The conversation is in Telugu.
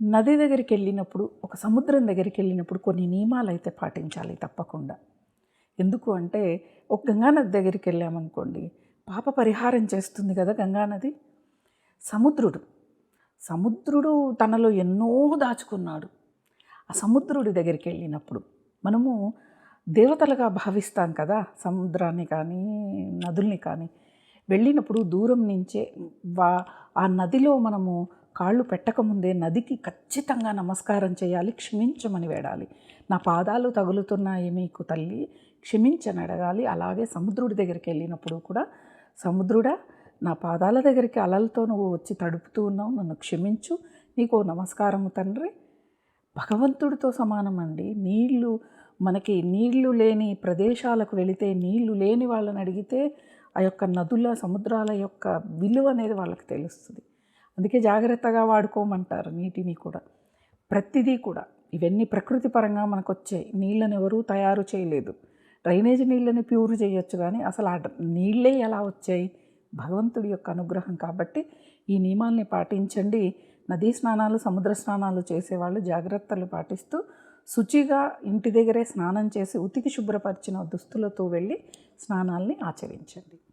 నది దగ్గరికి వెళ్ళినప్పుడు, ఒక సముద్రం దగ్గరికి వెళ్ళినప్పుడు కొన్ని నియమాలైతే పాటించాలి తప్పకుండా. ఎందుకు అంటే, ఒక గంగానది దగ్గరికి వెళ్ళామనుకోండి, పాప పరిహారం చేస్తుంది కదా గంగానది. సముద్రుడు సముద్రుడు తనలో ఎన్నో దాచుకున్నాడు. ఆ సముద్రుడి దగ్గరికి వెళ్ళినప్పుడు మనము దేవతలుగా భావిస్తాం కదా, సముద్రాన్ని కానీ నదుల్ని కానీ. వెళ్ళినప్పుడు దూరం నుంచే ఆ నదిలో మనము కాళ్ళు పెట్టకముందే నదికి ఖచ్చితంగా నమస్కారం చేయాలి, క్షమించమని వేడాలి. నా పాదాలు తగులుతున్నాయి మీకు తల్లి, క్షమించని అడగాలి. అలాగే సముద్రుడి దగ్గరికి వెళ్ళినప్పుడు కూడా, సముద్రుడా నా పాదాల దగ్గరికి అలలతో నువ్వు వచ్చి తడుపుతూ ఉన్నావు, నన్ను క్షమించు, నీకో నమస్కారము తండ్రి. భగవంతుడితో సమానం అండి. మనకి నీళ్లు లేని ప్రదేశాలకు వెళితే, నీళ్లు లేని వాళ్ళని అడిగితే ఆ యొక్క నదుల సముద్రాల యొక్క విలువ అనేది వాళ్ళకి తెలుస్తుంది. అందుకే జాగ్రత్తగా వాడుకోమంటారు నీటిని కూడా. ప్రతిదీ కూడా ఇవన్నీ ప్రకృతి పరంగా మనకు వచ్చాయి. నీళ్ళని ఎవరూ తయారు చేయలేదు. డ్రైనేజ్ నీళ్ళని ప్యూర్ చేయొచ్చు, కానీ అసలు ఆ నీళ్ళే ఎలా వచ్చాయి? భగవంతుడి యొక్క అనుగ్రహం. కాబట్టి ఈ నియమాల్ని పాటించండి. నదీ స్నానాలు, సముద్ర స్నానాలు చేసేవాళ్ళు జాగ్రత్తలు పాటిస్తూ శుచిగా ఇంటి దగ్గరే స్నానం చేసి ఉతికి శుభ్రపరిచిన దుస్తులతో వెళ్ళి స్నానాల్ని ఆచరించండి.